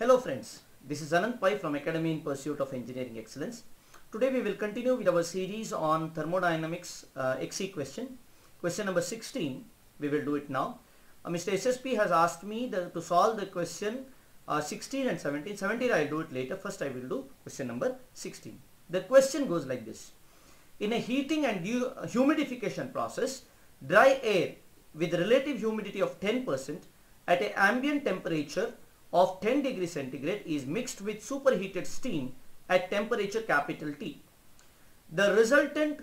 Hello friends, this is Anand Pai from Academy in Pursuit of Engineering Excellence. Today we will continue with our series on thermodynamics XE question. Question number 16, we will do it now. Mr. SSP has asked me to solve the question 16 and 17. 17 I will do it later. First I will do question number 16. The question goes like this. In a heating and humidification process, dry air with relative humidity of 10% at an ambient temperature of 10 degrees centigrade is mixed with superheated steam at temperature capital T. The resultant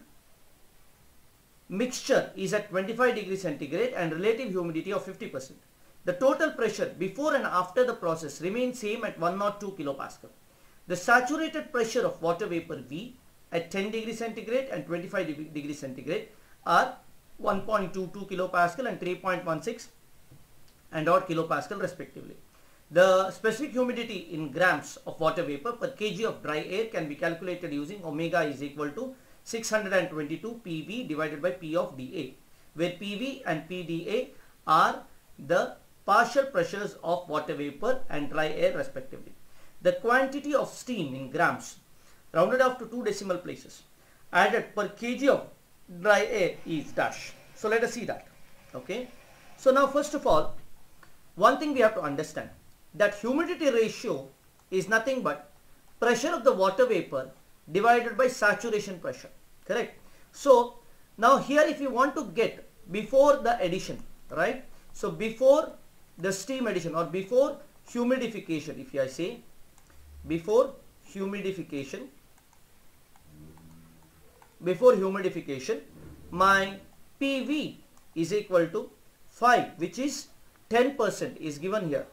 mixture is at 25 degrees centigrade and relative humidity of 50%. The total pressure before and after the process remains same at 102 kilopascal. The saturated pressure of water vapor V at 10 degrees centigrade and 25 degrees centigrade are 1.22 kilopascal and 3.16 and odd kilopascal respectively. The specific humidity in grams of water vapor per kg of dry air can be calculated using omega is equal to 622 PV divided by P of dA, where PV and PdA are the partial pressures of water vapor and dry air respectively. The quantity of steam in grams rounded off to 2 decimal places added per kg of dry air is dash. So let us see that. Okay. So now first of all, one thing we have to understand, that humidity ratio is nothing but pressure of the water vapor divided by saturation pressure, correct? So now here if you want to get before the addition, right? So before the steam addition or before humidification, if I say before humidification, my PV is equal to 5, which is 10% is given here.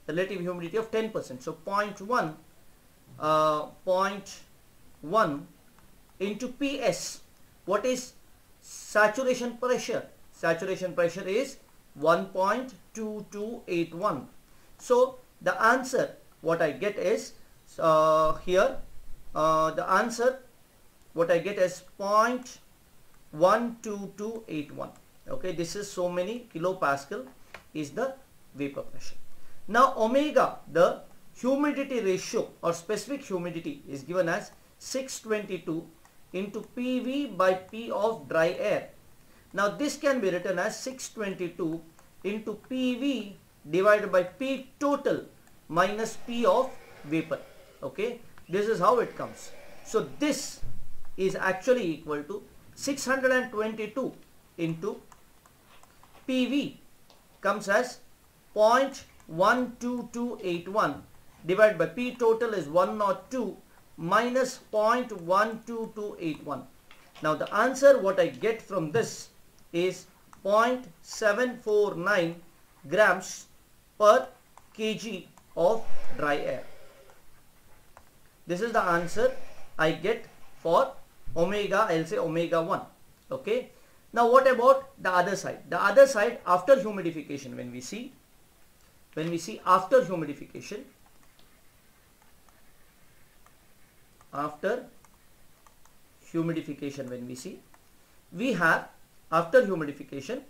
Relative humidity of 10%. So 0.1 into PS. What is saturation pressure? Saturation pressure is 1.2281. So the answer what I get is here the answer what I get is 0.12281. Okay, this is so many kilopascal is the vapor pressure. Now omega, the humidity ratio or specific humidity, is given as 622 into PV by P of dry air. Now this can be written as 622 into PV divided by P total minus P of vapor. Okay, this is how it comes. So this is actually equal to 622 into PV comes as 0.12281 divided by P total is 102 minus 0.12281. Now the answer what I get from this is 0.749 grams per kg of dry air. This is the answer I get for omega, I'll say omega 1. Okay. Now what about the other side? The other side after humidification, when we see after humidification, we have after humidification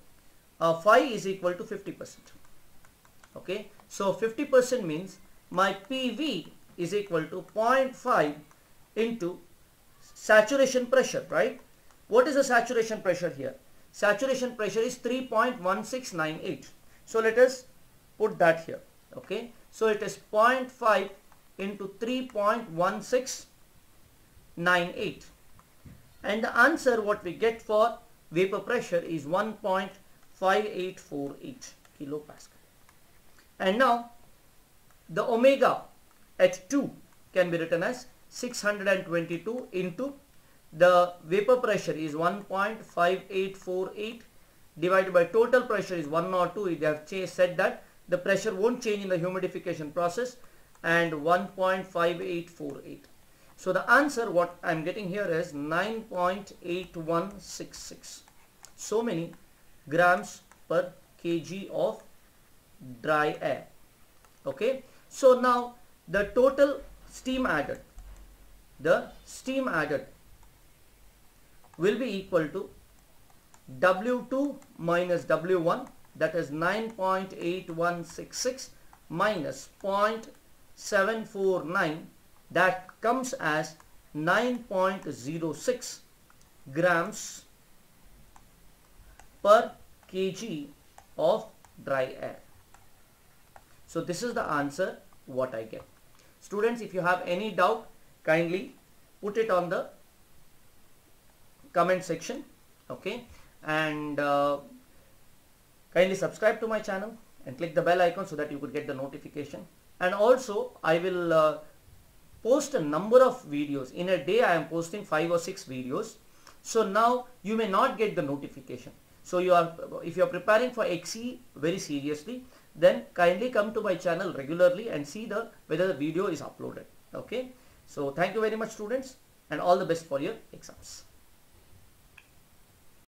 5 is equal to 50%. Okay, so 50% means my PV is equal to 0.5 into saturation pressure, right? What is the saturation pressure here? Saturation pressure is 3.1698. So let us put that here. Okay, so it is 0.5 into 3.1698, and the answer what we get for vapor pressure is 1.5848 kilopascal. And now the omega at 2 can be written as 622 into the vapor pressure is 1.5848 divided by total pressure is 102. They have said that the pressure won't change in the humidification process, and 1.5848. So the answer what I am getting here is 9.8166. So many grams per kg of dry air. Okay. So now the total steam added, will be equal to W2 minus W1, that is 9.8166 minus 749, that comes as 9.06 grams per kg of dry air. So this is the answer what I get. Students, if you have any doubt, kindly put it on the comment section, okay, and kindly subscribe to my channel and click the bell icon so that you could get the notification. And also I will post a number of videos. In a day I am posting 5 or 6 videos, so now you may not get the notification. So if you are preparing for XE very seriously, then kindly come to my channel regularly and see whether the video is uploaded. Okay, so thank you very much, students, and all the best for your exams.